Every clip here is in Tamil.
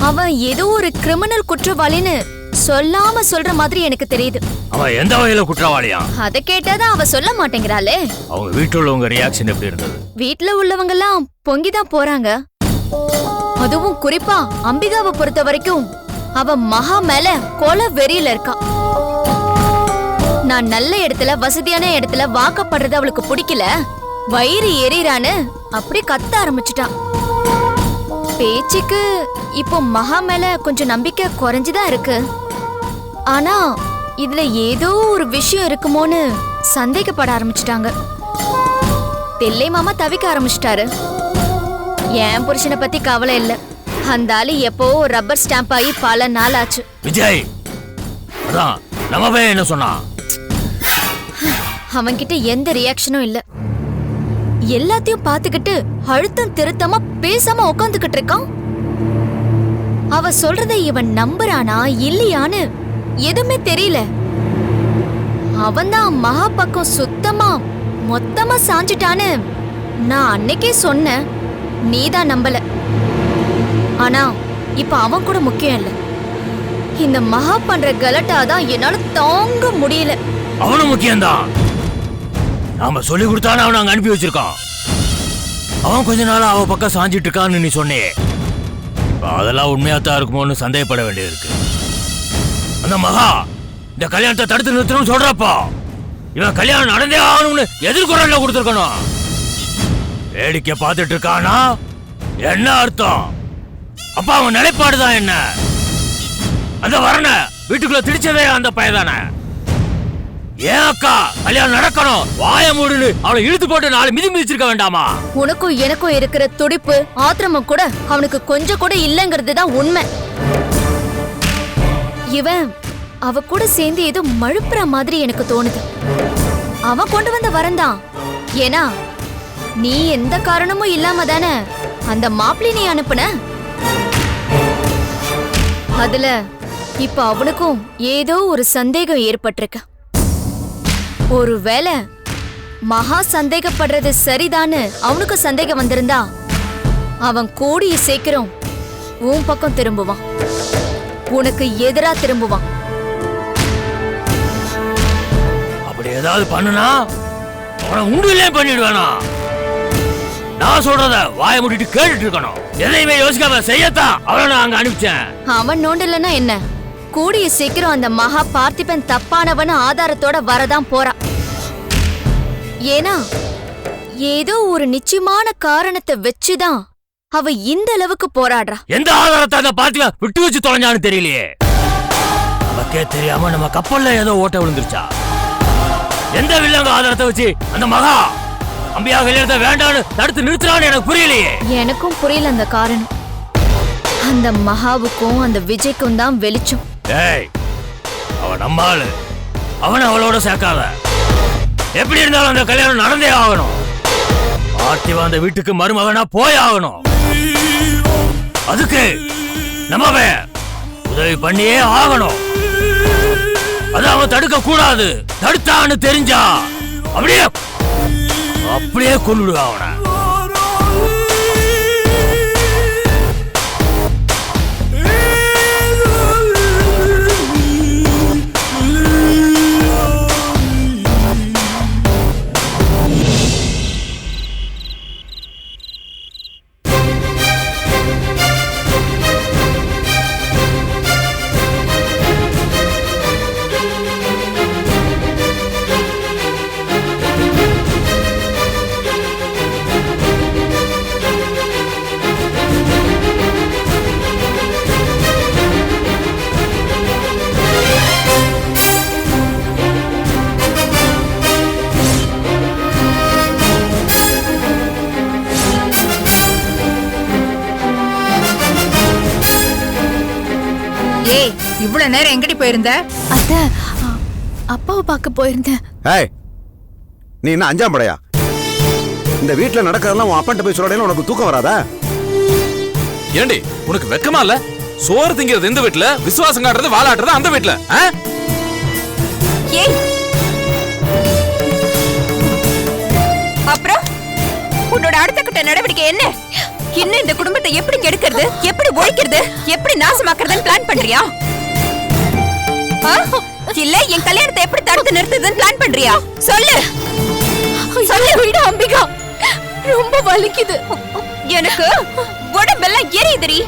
அவன் ஏதோ ஒரு கிரிமினல் குற்றவாளின்னு சொல்லாம சொல்ற மாதிரி எனக்கு தெரியுது. அவன் எந்த வகையில குற்றவாளியா? அத கேட்டாதான் அவ சொல்ல மாட்டேங்கிறாளே. அவங்க வீட்டுல உள்ளவங்க ரியாக்ஷன் எப்படி இருந்தது? வீட்டுல உள்ளவங்க எல்லாம் பொங்கிதான் போறாங்க. அதுவும் குறிப்பா அம்பிகாவை பொறுத்த வரைக்கும் அவ மகா மேல கொலை வெறியில இருக்கா. நான் நல்ல இடத்துல வசதியான இடத்துல வாக்கப்படுறது அவளுக்கு பிடிக்கல, வயிறு எரியறான்னு அப்படி கத்த ஆரம்பிச்சுட்டான். பேச்சுக்கு இப்போ மகா மேல கொஞ்சம் நம்பிக்கை குறைஞ்சுதான் இருக்கு. ஆனா இதுல ஏதோ ஒரு விஷயம் இருக்குமோன்னு சந்தேகப்பட ஆரம்பிச்சுட்டாங்க. தெல்லை மாமா தவிக்க ஆரம்பிச்சிட்டாரு. என் புருஷனை பத்தி கவலை இல்ல, அந்த ஆளு எப்போ ரப்பர் ஸ்டாம்ப் ஆகி பல நாள் ஆச்சு. விஜய் என்ன சொன்னா? அவன்கிட்ட எந்த ரியாக்ஷனும் இல்ல. எல்லாத்தையும் பாத்துக்கிட்டு அழுத்தம் திருத்தமா பேசாம உட்காந்துக்கிட்டு இருக்கான். அவ சொல்றதை இவன் நம்புறானா இல்லையான்னு எதுவுமே தெரியல. அவன்தான் மகா பக்கம் சுத்தமா மொத்தமா சாஞ்சிட்டான்னு நான் அன்னைக்கே சொன்னேன், நீதான் நம்பல. ஆனா இப்ப அவன் கூட முக்கியம் இல்ல, இந்த மகா பண்ற கலட்டாதான் என்னால தாங்க முடியல. அவனும் முக்கியம்தான். நாம சொல்லி கொடுத்தானே அவனை அங்க அனுப்பி வச்சிருக்கான். அவன் கொஞ்ச நாள் அவ பக்கம் சாஞ்சிட்டு இருக்கான்னு நீ சொன்னே, அதெல்லாம் உண்மையாத்தான் இருக்குமோன்னு சந்தேகப்பட வேண்டியது. அந்த மகா இந்த கல்யாணத்தை தடுத்து நிறுத்தணும்னு சொல்றப்போ இவன் கல்யாணம் நடந்தே ஆகணும்னு எதிர்குறல்ல கொடுத்துருக்கணும். வேடிக்கை பார்த்துட்டு இருக்கானா என்ன அர்த்தம்? அப்ப அவன் நிலைப்பாடுதான் என்ன? அந்த வரண வீட்டுக்குள்ள திடிச்சதே அந்த பையதானே. ஏன் அக்கா கல்யாணம் நடக்கணும், வாய மூடுன்னு அவளை இழுத்து போட்டு நாலு மிதி மிதிச்சிருக்க வேண்டாமா? உனக்கும் எனக்கும் இருக்கிற துடிப்பு ஆத்திரமும் கூட அவனுக்கு கொஞ்சம் கூட இல்லங்கிறது தான் உண்மை. இவன் அவ கூட சேர்ந்து ஏதோ மழுப்புற மாதிரி எனக்கு தோணுது. அவன் கொண்டு வந்த வரந்தான். ஏன்னா நீ எந்த காரணமும் இல்லாம தானே அந்த மாப்பிள்ளை நீ அனுப்புன. அதுல இப்ப அவனுக்கும் ஏதோ ஒரு சந்தேகம் ஏற்பட்டிருக்கு. ஒருவேளை மகா சந்தேகப்படுறது சரிதான்னு அவனுக்கு சந்தேகம் வந்திருந்தா அவன் கூடிய சீக்கிரம் உன் பக்கம் திரும்புவான், உனக்கு எதிரா திரும்புவான். அப்படி ஏதாவது பண்ணுனா அவனை உண்டிலே பண்ணிடுவானா? நான் சொல்றத வாய மூடிட்டு கேட்டுட்டு இருக்கணும். எதையுமே யோசிக்காம செய்யத்தான் அவனை நான் அங்க அனுப்பிச்சேன். அவன் நோண்டலன்னா என்ன, கூடிய சீக்கிரம் அந்த மகா பார்த்திபன் தப்பானவன ஆதாரத்தோட வரதான் போறான். ஏன்னா ஏதோ ஒரு நிச்சயமான காரணத்தை வச்சுதான் அவ இந்த அளவுக்கு போராடுறா. எந்த ஆதாரத்தை அந்த பார்த்திபன் விட்டு வச்சு தொலைஞ்சான்னு தெரியலையே. நமக்கே தெரியாம நம்ம கப்பல்ல ஏதோ ஓட்ட விழுந்துருச்சா? எந்த வில்லங்க ஆதாரத்தை வச்சு அந்த மகா அம்பியா கல்யாணத்தை வேண்டான்னு தடுத்து நிறுத்துறான்னு எனக்கு புரியலையே. எனக்கும் புரியல அந்த காரணம். அந்த மகாவுக்கும் அந்த விஜய்க்கும் தான் வெளிச்சம். ஏய், அவன் நம்ம ஆளு, அவன் அவளோட சேர்க்காத. எப்படி இருந்தாலும் அந்த கல்யாணம் நடந்தே ஆகணும். பார்த்திவா அந்த வீட்டுக்கு மருமகனா போய் ஆகணும். அதுக்கு நம்ம உதவி பண்ணியே ஆகணும். அத அவன் தடுக்க கூடாது. தடுத்தான்னு தெரிஞ்சா அப்படியே அப்படியே கொன்னுடுவா அவனை. இவ்வளவு நேரம் எங்கடி போயிருந்த? அத்தை, அப்பாவை பார்க்க போயிருந்தேன். ஏய், நீ என்ன அஞ்சாம் படையா? இந்த வீட்டுல நடக்கிறதெல்லாம் உன் அப்பன்ட்ட போய் சொல்றேன்னு உனக்கு தூக்கம் வராதா? ஏண்டி உனக்கு வெக்கமா இல்ல? சோறு திங்கிறது இந்த வீட்டுல, விசுவாசம் காட்டுறது வாலாட்டுறது அந்த வீட்டுல. அப்புறம் உன்னோட அடுத்த கட்ட நடவடிக்கை என்ன? இன்னும் இந்த குடும்பத்தை எப்படி கெடுக்கிறது, எப்படி ஒழிக்கிறது, எப்படி நாசமாக்குறதுன்னு பிளான் பண்றியா? இல்ல என் கல்யாணத்தை எப்படி தடுத்து நிறுத்துறதுன்னு பிளான் பண்றியா? சொல்லு சொல்லு. விட அம்பிகா, ரொம்ப வலிக்குது. எனக்கு உடம்பெல்லாம் எரியுதுடி.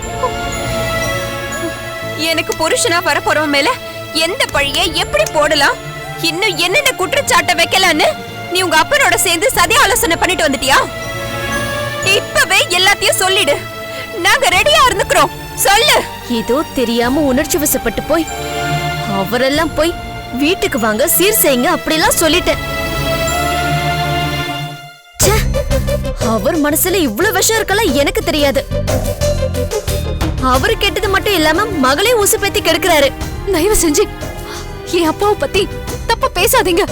எனக்கு புருஷனா வரப்போறவன் மேல எந்த பழிய எப்படி போடலாம், இன்னும் என்னென்ன குற்றச்சாட்டை வைக்கலான்னு நீ உங்க அப்பனோட சேர்ந்து சதி ஆலோசனை பண்ணிட்டு வந்துட்டியா? இப்பவே எல்லாத்தையும் சொல்லிடு, நாங்க ரெடியா இருந்துக்கிறோம். சொல்லு. ஏதோ தெரியாம உணர்ச்சி வசப்பட்டு போய் அவரெல்லாம் போய் வீட்டுக்கு வாங்க சீர் செய்யுங்க அப்படிலாம் சொல்லிட்டேன். ச்சே, அவர் மனசுல இவ்வளவு விஷம் இருக்கலாம் எனக்கு தெரியாது. அவரு கெட்டது மட்டும் இல்லாம மகளே ஊசி பேத்தி கெடுக்கிறாரு. தயவு செஞ்சு என் அப்பாவை பத்தி தப்பா பேசாதீங்க.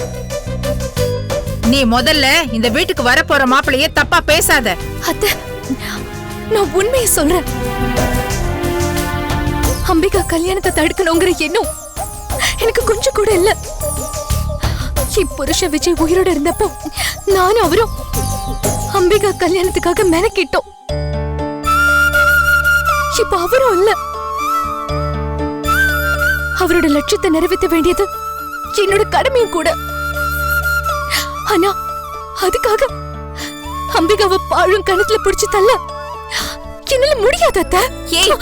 நீ முதல்ல இந்த வீட்டுக்கு வரப்போற மாப்பிளைய தப்பா பேசாத. அத்தை, நான் உண்மையை சொல்றேன். அம்பிகா கல்யாணத்தை தடுக்கணுங்கிற எண்ணம் எனக்கு கொஞ்சம் கூட இல்ல. என் புருஷ விஜய் உயிரோட இருந்தப்போ நானும் அவரும் அம்பிகா கல்யாணத்துக்காக மெனக்கிட்டோம். இப்ப அவரும் இல்ல. அவரோட லட்சியத்தை நிறைவேற்ற வேண்டியது என்னோட கடமையும் கூட. ஆனா அதுக்காக அம்பிகாவை பாழும் கணத்துல பிடிச்சு தள்ள என்னால முடியாது அத்தை. ஏய்,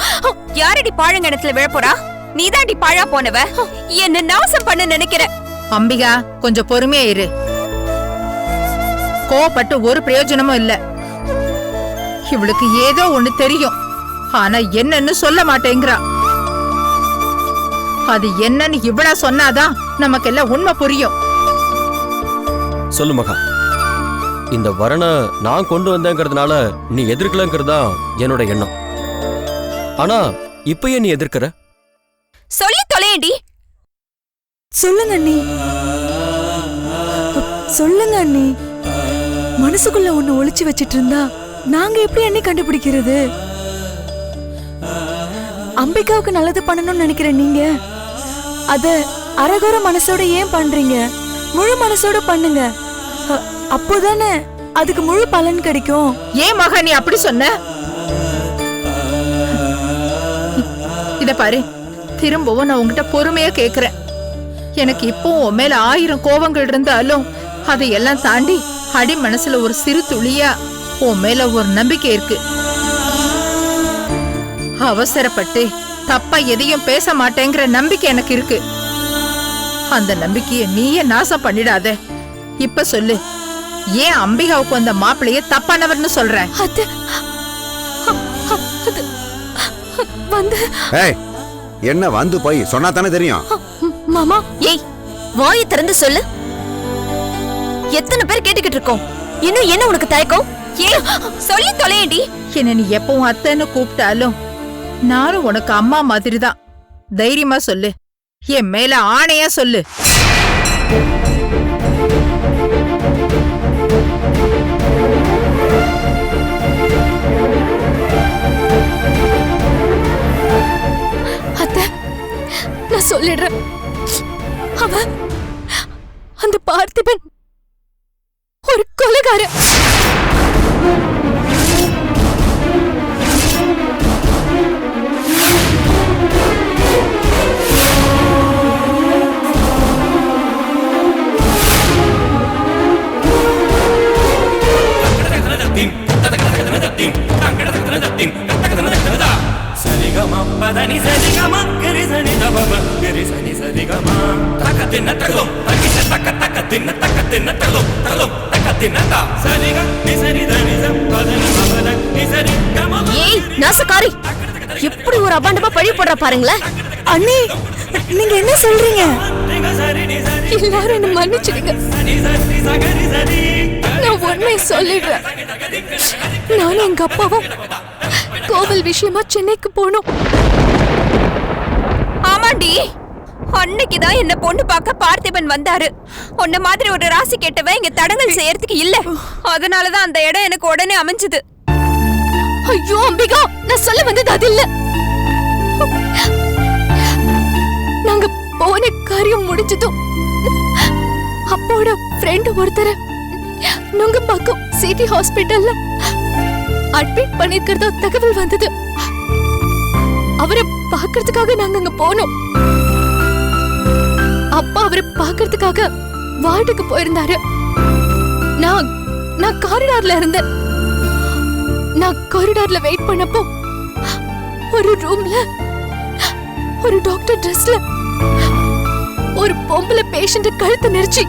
யாரடி பாழங்கணத்துல விழப்போறா? நீதாண்டி பாழா போனவ. என்ன நாசம் பண்ண நினைக்கிற? அம்பிகா, கொஞ்சம் பொறுமையா இரு. கோவப்பட்டு ஒரு பிரயோஜனமும் இல்ல. இவளுக்கு ஏதோ ஒண்ணு தெரியும், ஆனா என்னன்னு சொல்ல மாட்டேங்கிறா. அது என்னன்னு இவளா சொன்னாதான் நமக்கெல்லாம் உண்மை புரியும். சொல்லு மகா, இந்த வரனை நான் கொண்டு வந்தேங்கிறதுனால நீ எதிர்க்கலங்கிறதா என்னோட எண்ணம். ஆனா இப்பயே நீ எதிர்க்கிற. சொல்லி தொலையடி. சொல்லுங்க அண்ணி, சொல்லுங்க அண்ணி. மனசுக்குள்ள ஒண்ணு ஒளிச்சு வச்சிட்டு இருந்தா நாங்க எப்படி அண்ணி கண்டுபிடிக்கிறது? அம்பிகாவுக்கு நல்லது பண்ணணும்னு நினைக்கிற நீங்க அத அரகுற மனசோட ஏன் பண்றீங்க? முழு மனசோட பண்ணுங்க. அப்போதானே அதுக்கு முழு பலன் கிடைக்கும். ஏன் மகா நீ அப்படி சொன்ன? இத பாரு, திரும்பவும் நான் உங்ககிட்ட பொறுமையா கேக்குறேன். எனக்கு இப்பவும் உன் மேல 1000 கோபங்கள் இருந்தாலும் அதையெல்லாம் தாண்டி அடி மனசுல ஒரு சிறு துளியா உன் மேல ஒரு நம்பிக்கை இருக்கு. அவசரப்பட்டு தப்பா எதையும் பேச மாட்டேங்கிற நம்பிக்கை எனக்கு இருக்கு. அந்த நம்பிக்கைய நீயே நாசம் பண்ணிடாத. இப்ப சொல்லு, ஏன் அம்பிகாவுக்கு வந்த மாப்பிளைய தப்பானவர்னு சொல்ற? அது வந்து ஏய், என்ன வந்து போய் சொன்னா தானே தெரியும். மாமா, ஏய், வாயை திறந்து சொல்லு. எத்தனை பேர் கேட்டுக்கிட்டு இருக்கோம், இன்னும் என்ன உனக்கு தயக்கம்? ஏய், சொல்லி தொலையடி. என்ன நீ எப்பவும் அத்தைன்னு கூப்பிட்டாலும் நானும் உனக்கு அம்மா மாதிரிதான். தைரியமா சொல்லு, என் மேல ஆணையா சொல்லு. அத்தை, நான் சொல்லிடுறேன். அவன் அந்த பார்த்திபன் ஒரு கொலைகாரன். ஏய் நாசக்காரி, எப்படி ஒரு அபாண்டமா பழி போடுற பாருங்களேன். அண்ணி, நீங்க என்ன சொல்றீங்க? எல்லாரும் என்ன மன்னிச்சிடுங்க. நான் உண்மையை சொல்லிடுறேன். நானும் எங்க அப்பாவும் கோவில் விஷயமா சென்னைக்கு போனோம். ஆமாண்டி, அன்னைக்குதான் என்ன பொண்ணு பார்க்க பார்த்திபன் வந்தாரு. உன்ன மாதிரி ஒரு ராசி கேட்டவன் இங்க தடங்கல் செய்யறதுக்கு இல்ல. அதனாலதான் அந்த இடம் எனக்கு உடனே அமைஞ்சது. ஐயோ அம்பிகா, நான் சொல்ல வந்தது அது இல்ல. நாங்க போன காரியம் முடிஞ்சதும் அப்போட ஃப்ரெண்ட் ஒருத்தர நுங்கம்பாக்கம் சிட்டி ஹாஸ்பிட்டல்ல அட்மிட் பண்ணிருக்கிறதா தகவல் வந்தது. அவரை பார்க்கறதுக்காக நாங்க அங்க போனோம். அப்பா அவரை பார்க்கறதுக்காக வார்டுக்கு போயிருந்தாரு. நான் காரிடார்ல இருந்தேன். நான் காரிடார்ல வெயிட் பண்ணப்போ ஒரு ரூம்ல ஒரு டாக்டர் ட்ரெஸ்ல ஒரு பொம்பளை பேஷண்ட் கழுத்தை நெரிச்சு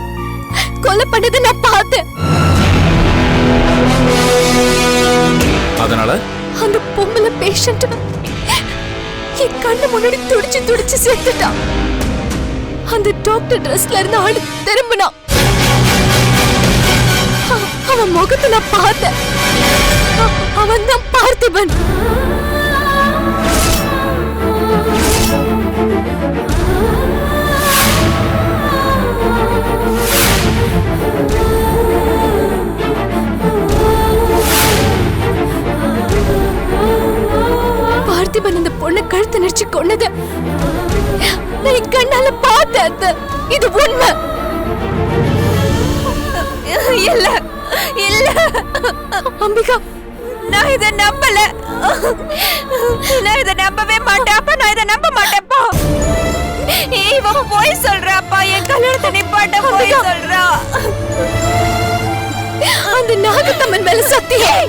கொலை பண்ணதை நான் பார்த்தேன். அதனால அந்த பொம்பளை பேஷண்ட் என் கண்ணு முன்னாடி துடிச்சு துடிச்சு செத்துட்டான். அந்த டாக்டர் ட்ரெஸ்ல இருந்த ஆளு திரும்பினான். அவன் முகத்தை நான் பார்த்தேன். அவன் தான் பார்த்திபன். பார்த்திபன் அந்த பொண்ணை கழுத்து நெரிச்சு கொன்னது நான் கண்ணால பார்த்தேன். இது உண்மை. இல்ல இல்ல அம்பிகா, நான் இத நம்பல. நான் இத நம்பவே மாட்டேன். அப்பா நான் இத நம்ப மாட்டேன்ப்பா. இவன் போய் சொல்றாப்பா. என் கல்யாணத்தை நிப்பாட்ட போய் சொல்றா. அந்த நாகத்தம்மன் மேல சத்தியம்.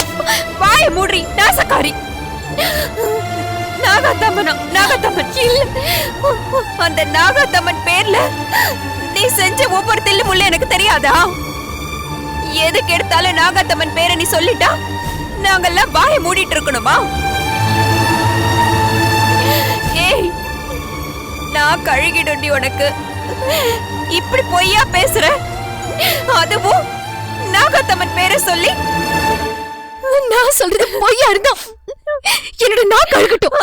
வாய மூடி நாசக்காரி. நாகத்தம்மன் இல்ல. அந்த நாகத்தம்மன் பேர்ல நீ செஞ்ச ஒவ்வொரு தில்லு முள்ள எனக்கு தெரியாதா? எதுக்கு எடுத்தாலும் நாகத்தம்மன் பேரை நீ சொல்லிட்டா நாங்கெல்லாம் வாய மூடிட்டு இருக்கணுமா? ஏய், நான் கழுகிடுண்டி உனக்கு. இப்படி பொய்யா பேசுற? அதுவும் நாகத்தம்மன் பேரை சொல்லி. நான் சொல்றது பொய்யா இருந்தா என்னோட நாக்கு அழுகட்டும்.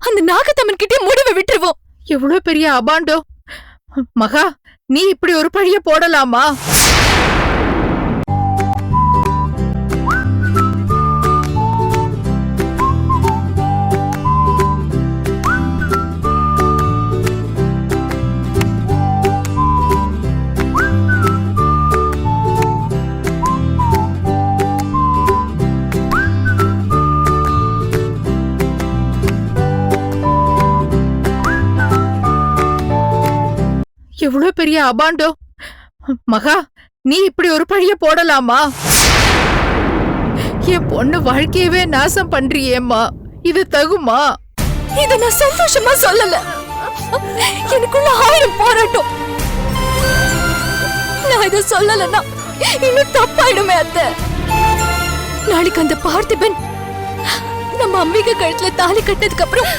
அந்த நாகத்தம்மன் கிட்டே முடிவை விட்டுருவோம். எவ்வளவு பெரிய அபாண்டோ மகா, நீ இப்படி ஒரு பழிய போடலாமா? எவ்வளவு பெரிய அபாண்டோ மகா, நீ இப்படி ஒரு பழிய போடலாமா? என் பொண்ணு வாழ்க்கையவே நாசம் பண்றியேம்மா. இது தகுமா? இத நான் சந்தோஷமா சொல்லல. எனக்குள்ள 1000 போராட்டம். நான் இத சொல்லலன்னா இன்னும் தப்பாயிடுமே அத்தை. நாளைக்கு அந்த பார்த்திபன் நம்ம அம்பிகை கழுத்துல தாலி கட்டினதுக்கு அப்புறம்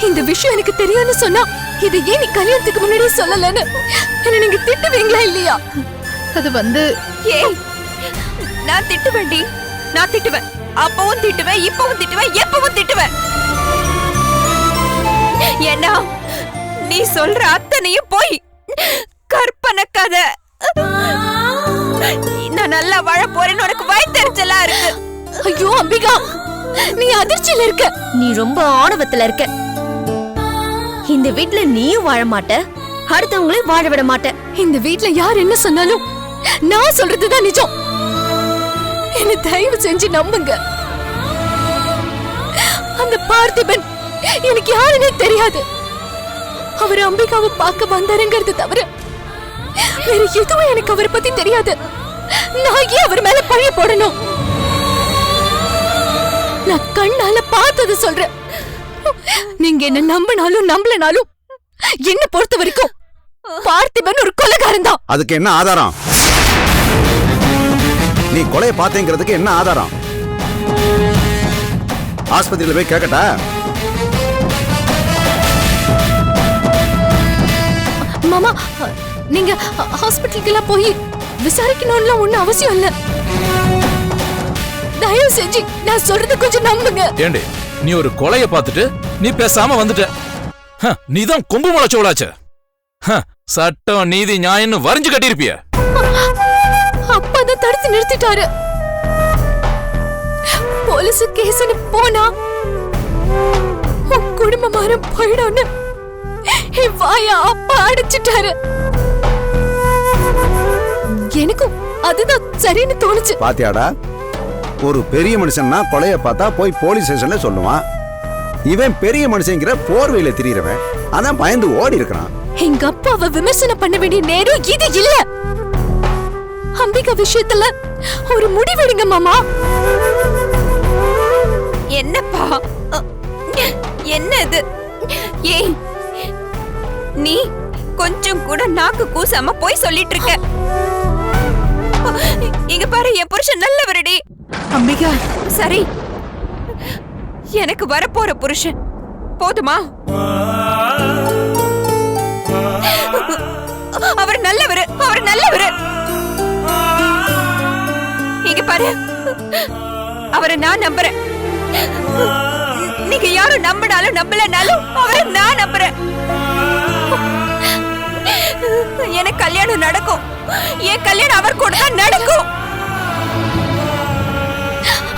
இந்த விஷயம் எனக்கு தெரியும்னு சொன்னா, இது ஏன் நீ கல்யாணத்துக்கு முன்னாடி சொல்லலன்னு என்ன நீங்க திட்டுவீங்களா இல்லையா? அது ஏய், நான் திட்டுவேன்டி. நான் திட்டுவேன். அப்பவும் திட்டுவேன், இப்பவும் திட்டுவேன், எப்பவும் திட்டுவேன். ஏன்னா நீ சொல்ற அத்தனையும் போய் கற்பனை கதை. நான் நல்லா வாழ போறேன்னு உனக்கு வயித்தெரிச்சலா இருக்கு. ஐயோ அம்பிகா, நீ அதிர்ச்சியில இருக்க. நீ ரொம்ப ஆணவத்துல இருக்க. இந்த வீட்ல நீயும் வாழ மாட்ட, அடுத்தவங்களையும் வாழ விட மாட்ட. இந்த வீட்ல யார் என்ன சொன்னாலும் நான் சொல்றதுதான் நிஜம். என்ன தயவு செஞ்சு நம்புங்க. அந்த பார்த்திபன் எனக்கு யாருன்னே தெரியாது. அவர் அம்பிகாவை பார்க்க வந்தாருங்கிறது தவிர வேற எதுவும் எனக்கு அவரை பத்தி தெரியாது. நான் ஏன் அவர் மேல பழைய போடணும்? நான் கண்ணால பார்த்தது சொல்றேன். நீங்க என்ன நம்பினாலும் நம்பலனாலும் என்ன பொறுத்த வரைக்கும் பார்த்திபன் ஒரு கொலைகாரன் தான். அதுக்கு என்ன ஆதாரம்? நீ கொலையை பார்த்தேங்கிறதுக்கு என்ன ஆதாரம்? ஆஸ்பத்திரியில போய் கேட்கட்டா? மாமா, நீங்க ஹாஸ்பிட்டலுக்கு போய் விசாரிக்கணும்னு ஒண்ணும் அவசியம் இல்ல. தயவு செஞ்சு நான் சொல்றது கொஞ்சம் நம்புங்க. ஏண்டி, நீ ஒரு கொலைய பார்த்துட்டு நீ பேசாம வந்துட்ட. நீதான் கொம்பு முளைச்சவளாச்சே. சட்டம் நீதி நியாயம்னு வரைஞ்சு கட்டியிருப்பிய. அப்பாதான் தடுத்து நிறுத்திட்டாரு. போலீஸ் கேஸ்னு போனா உன் குடும்பமாரம் போயிடும்னு என் வாய அப்பா அடிச்சிட்டாரு. எனக்கும் அதுதான் சரின்னு தோணுச்சு. பாத்தியாடா, ஒரு பெரிய மனுஷன்னா கொலைய பார்த்தா போய் போலீஸ் ஸ்டேஷன்ல சொல்லுவான். இவன் பெரிய மனுஷங்கிற போர்வையில திரியறவன், அதான் பயந்து ஓடி இருக்கிறான். எங்க அப்பாவை விமர்சனம் பண்ண வேண்டிய நேரம் இது இல்ல. அம்பிகா விஷயத்துல ஒரு முடிவெடுங்க மாமா. என்னப்பா என்னது? ஏய், நீ கொஞ்சம் கூட நாக்கு கூசாம போய் சொல்லிட்டு இருக்க. இங்க பாரு, என் புருஷன் நல்லவரடி. அம்பிகா, சரி, எனக்கு வரப்போற புருஷன் போதுமா? அவர் நல்லவரு, அவர் நல்லவரு. இங்க பாரு, அவரை நான் நம்புறேன். நீங்க யாரும் நம்பினாலும் நம்பலனாலும் அவரை நான் நம்புறேன். எனக்கு கல்யாணம் நடக்கும். என் கல்யாணம் அவர் கூட தான் நடக்கும்.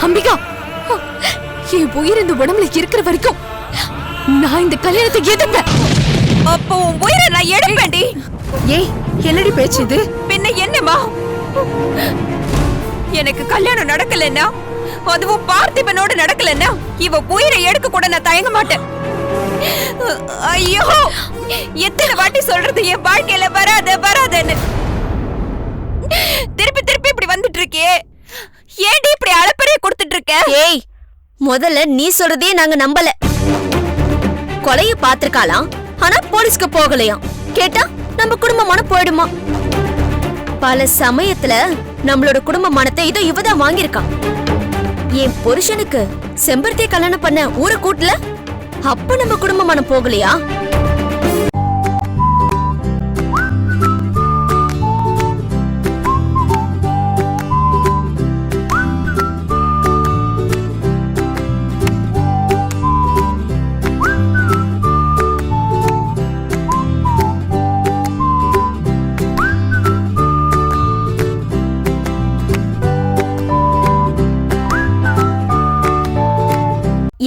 அம்பிகா, என் உயிர் இந்த உடம்புல இருக்கிற வரைக்கும் நான் இந்த கல்யாணத்தை எதிர்ப்பேன். அப்போ உன் உயிரை நான் எடுப்பேன்டி. ஏய், என்னடி பேச்சு இது? பின்ன என்னமா? எனக்கு கல்யாணம் நடக்கலன்னா, அதுவும் பார்த்திபனோடு நடக்கலன்னா, இவ உயிரை எடுக்க கூட நான் தயங்க மாட்டேன். ஐயோ, எத்தனை வாட்டி சொல்றது என் வாழ்க்கையில வராத வராதன்னு. திருப்பி திருப்பி இப்படி வந்துட்டு இருக்கே. ஏன்டி இப்படி அலப்பறைய கொடுத்துட்டு இருக்க? ஏய், முதல்ல நீ சொல்றதே நாங்க நம்பல. கொலைய பாத்திருக்காளாம், ஆனா போலீஸ்க்கு போகலையாம். கேட்டா நம்ம குடும்பமான போயிடுமா? பல சமயத்துல நம்மளோட குடும்ப மானத்தை இதோ இவதான் வாங்கியிருக்கான். என் புருஷனுக்கு செம்பருத்தியை கல்யாணம் பண்ண ஊரை கூட்டல, அப்ப நம்ம குடும்பமான போகலையா?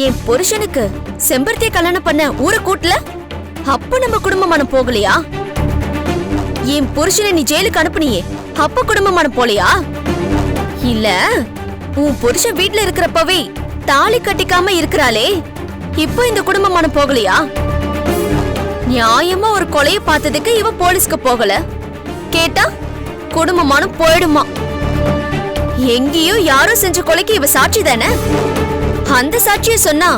என் புருஷனுக்கு செம்பருத்தியை கல்யாணம் பண்ண ஊரை கூட்டல, அப்ப நம்ம குடும்பமான போகலையா? என் புருஷனை நீ ஜெயிலுக்கு அனுப்புனியே, அப்ப குடும்பமான போலையா? இல்ல, உன் புருஷன் வீட்டுல இருக்கிறப்பவே தாலி கட்டிக்காம இருக்கிறாளே, இப்போ இந்த குடும்பமான போகலையா? நியாயமா ஒரு கொலையை பார்த்ததுக்கு இவ போலீஸ்க்கு போகல, கேட்டா குடும்பமான போயிடுமா? எங்கேயோ யாரோ செஞ்ச கொலைக்கு இவ சாட்சி தானே. அந்த சாட்சிய சொன்னா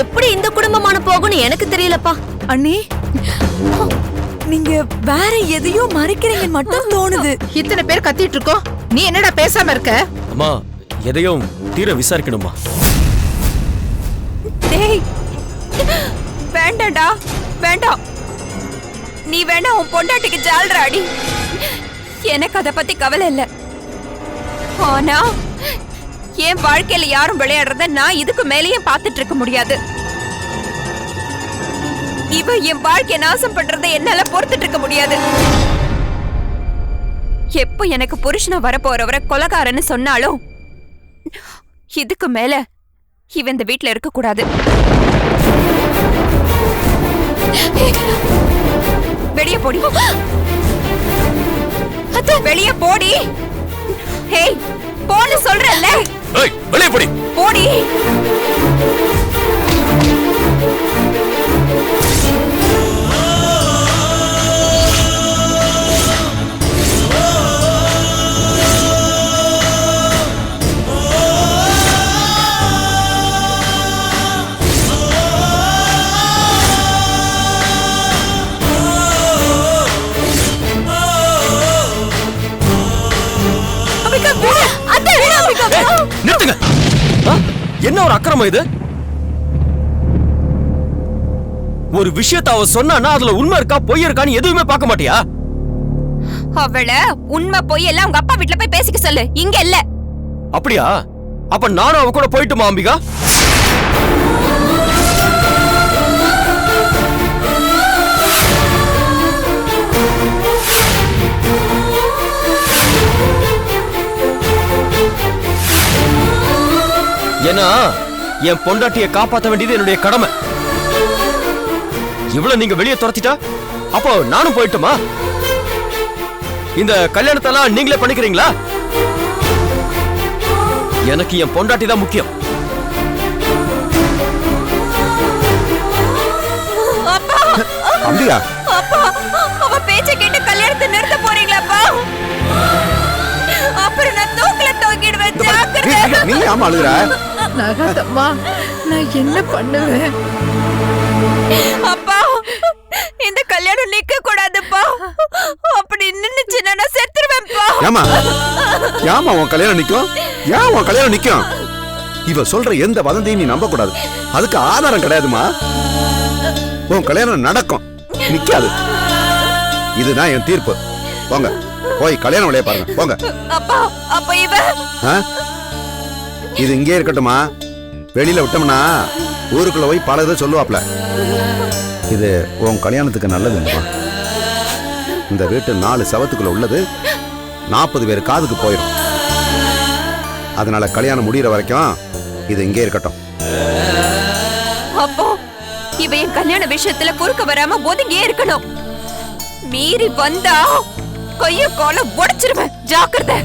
எப்படி இந்த குடும்பமான போகும்னு எனக்கு தெரியலப்பா. அண்ணி, நீங்க வேற எதையோ மறைக்கிறீங்கன்னு மட்டும் தோணுது. இத்தனை பேர் கத்திட்டு இருக்கோம், நீ என்னடா பேசாம இருக்க? அம்மா, எதையும் தீர விசாரிக்கணுமா? டேய், வேண்டாம்டா, வேண்டாம். நீ வேணா உன் பொண்டாட்டிக்கு ஜால்றாடி. எனக்கு அத பத்தி கவலை இல்ல. ஆனா என் வாழ்க்கையில யாரும் விளையாடுறத நான் இதுக்கு மேலேயே பார்த்துட்டு இருக்க முடியாது. இவ என் வாழ்க்கைய நாசம் பண்றத என்னால பொறுத்துட்டு இருக்க முடியாது. எப்ப எனக்கு புருஷனை வரப்போறவரை கொலைகாரன்னு சொன்னாலும் இதுக்கு மேல இவ இந்த வீட்டுல இருக்க கூடாது. வெளியே போடி, வெளியே போடி. ஹேய், போன்னு சொல்றல்ல. ஏய், வெளியே போடி. போடி. நிறுத்துங்க. என்ன ஒரு அக்கிரமம் இது? ஒரு விஷயத்தை அவ சொன்னா அதுல உண்மை இருக்கா பொய் இருக்கான்னு எதுவுமே பார்க்க மாட்டியா? அவள உண்மை பொய் எல்லாம் உங்க அப்பா வீட்டுல போய் பேசிக்க சொல்லு, இங்க இல்ல. அப்படியா? அப்ப நானும் அவ கூட போயிட்டுமா அம்பிகா? ஏன்னா என் பொண்டாட்டியை காப்பாற்ற வேண்டியது என்னுடைய கடமை. இவ்வளவு நீங்க வெளியே துரத்திட்டா அப்போ நானும் போயிட்டுமா? இந்த கல்யாணத்தெல்லாம் நீங்களே பண்ணிக்கிறீங்களா? எனக்கு என் பொண்டாட்டி தான் முக்கியம். அப்பா அம்பிகா, அப்பா அவ பேச்ச கேட்டு கல்யாணத்தை நிறுத்த போறீங்களாப்பா? அப்புறம் நான் தூக்கில தூக்கிடுவேன். ஜாக்கிரதை. நீ ஆமா அழுகுற. நகாதம்மா, நான் என்ன பண்ணுவேன்? அப்பா இந்த கல்யாணம் நிக்க கூடாதுப்பா. அப்படி நின்னுச்சுன்னா நான் செத்துருவேன்ப்பா. ஏமா ஏமா உன் கல்யாணம் நிக்கும்? ஏன் உன் கல்யாணம் நிக்கும்? இவ சொல்ற எந்த வதந்தையும் நீ நம்ப கூடாது. அதுக்கு ஆதாரம் கிடையாதுமா. உன் கல்யாணம் நடக்கும், நிக்காது. இதுதான் என் தீர்ப்பு. போங்க, போய் கல்யாண வேலையை பாருங்க. போங்க. அப்பா அப்ப இவ இது இங்கே இருக்கட்டுமா? வெளியில விட்டோம்னா ஊருக்குள்ள போய் பல இதை சொல்லுவாப்ல. இது உன் கல்யாணத்துக்கு நல்லதுமா. இந்த வீட்டு 4 சவத்துக்குள்ள உள்ளது 40 பேர் காதுக்கு போயிடும். அதனால கல்யாணம் முடிகிற வரைக்கும் இது இங்கே இருக்கட்டும். அப்போ இவ என் கல்யாண விஷயத்துல குறுக்க வராம ஒதுங்கியே இருக்கணும். மீறி வந்தா கைய கால உடைச்சிருவேன். ஜாக்கிரதை.